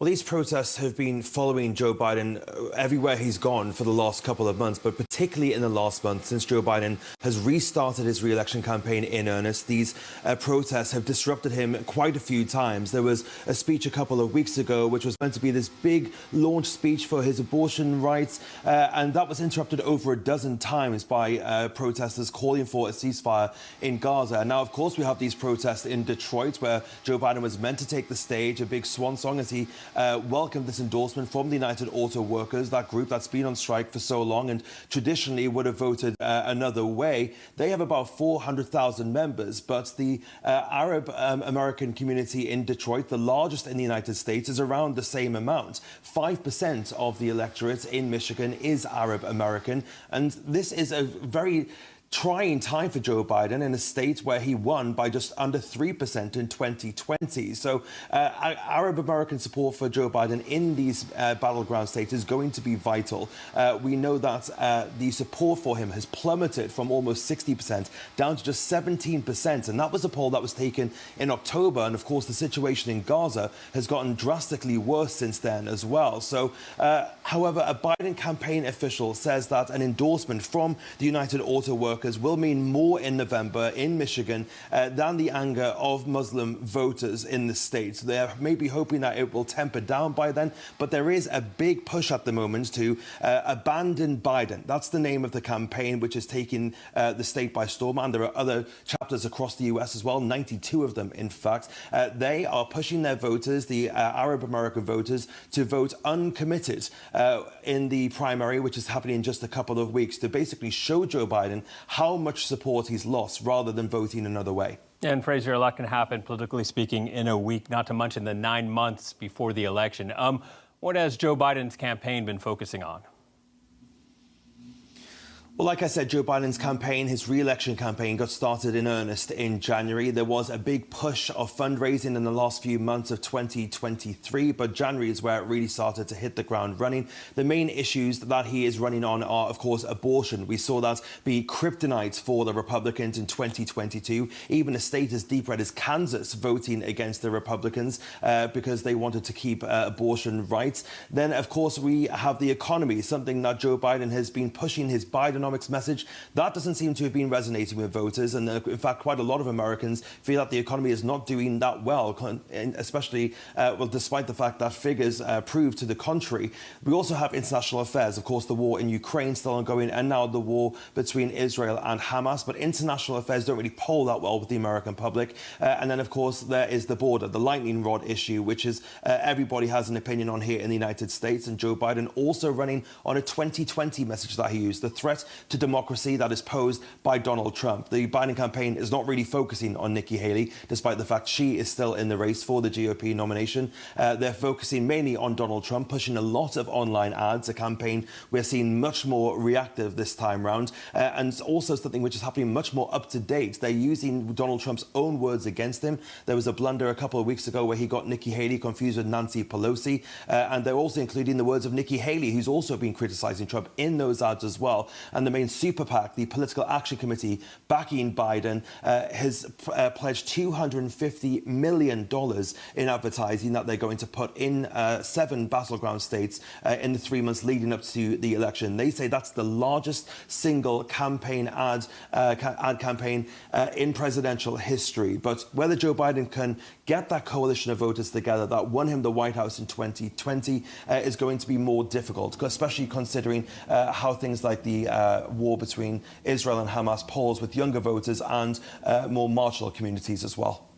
Well, these protests have been following Joe Biden everywhere he's gone for the last couple of months, but particularly in the last month since Joe Biden has restarted his re-election campaign in earnest. These protests have disrupted him quite a few times. There was a speech a couple of weeks ago which was meant to be this big launch speech for his abortion rights, and that was interrupted over a dozen times by protesters calling for a ceasefire in Gaza. Now, of course, we have these protests in Detroit where Joe Biden was meant to take the stage, a big swan song as he welcomed this endorsement from the United Auto Workers, that group that's been on strike for so long and traditionally would have voted another way. They have about 400,000 members, but the Arab American community in Detroit, the largest in the United States, is around the same amount. 5% of the electorate in Michigan is Arab American, and this is a very trying time for Joe Biden in a state where he won by just under 3% in 2020. So Arab American support for Joe Biden in these battleground states is going to be vital. We know that the support for him has plummeted from almost 60% down to just 17%. And that was a poll that was taken in October. And of course, the situation in Gaza has gotten drastically worse since then as well. So, however, a Biden campaign official says that an endorsement from the United Auto Workers will mean more in November in Michigan than the anger of Muslim voters in the state. So they're maybe hoping that it will temper down by then, but there is a big push at the moment to abandon Biden. That's the name of the campaign, which is taking the state by storm. And there are other chapters across the US as well, 92 of them, in fact. They are pushing their voters, the Arab American voters, to vote uncommitted in the primary, which is happening in just a couple of weeks, to basically show Joe Biden how much support he's lost rather than voting another way. And Fraser, a lot can happen, politically speaking, in a week, not to mention the 9 months before the election. What has Joe Biden's campaign been focusing on? Well, like I said, Joe Biden's campaign, his re-election campaign, got started in earnest in January. There was a big push of fundraising in the last few months of 2023, but January is where it really started to hit the ground running. The main issues that he is running on are, of course, abortion. We saw that be kryptonite for the Republicans in 2022. Even a state as deep red as Kansas voting against the Republicans because they wanted to keep abortion rights. Then, of course, we have the economy, something that Joe Biden has been pushing his Bidenomics message. That doesn't seem to have been resonating with voters, and in fact quite a lot of Americans feel that the economy is not doing that well, especially despite the fact that figures prove to the contrary. We also have international affairs, of course, the war in Ukraine still ongoing, and now the war between Israel and Hamas, but international affairs don't really poll that well with the American public. And then, of course, there is the border, the lightning rod issue, which is everybody has an opinion on here in the United States, and Joe Biden also running on a 2020 message that he used, the threat to democracy that is posed by Donald Trump. The Biden campaign is not really focusing on Nikki Haley, despite the fact she is still in the race for the GOP nomination. They're focusing mainly on Donald Trump, pushing a lot of online ads, a campaign we're seeing much more reactive this time round, and also something which is happening much more up to date. They're using Donald Trump's own words against him. There was a blunder a couple of weeks ago where he got Nikki Haley confused with Nancy Pelosi, and they're also including the words of Nikki Haley, who's also been criticizing Trump in those ads as well. And the main super PAC, the Political Action Committee backing Biden, has pledged $250 million in advertising that they're going to put in 7 battleground states in the 3 months leading up to the election. They say that's the largest single campaign ad campaign in presidential history. But whether Joe Biden can get that coalition of voters together that won him the White House in 2020 is going to be more difficult, especially considering how things like the war between Israel and Hamas polls with younger voters and more marginal communities as well.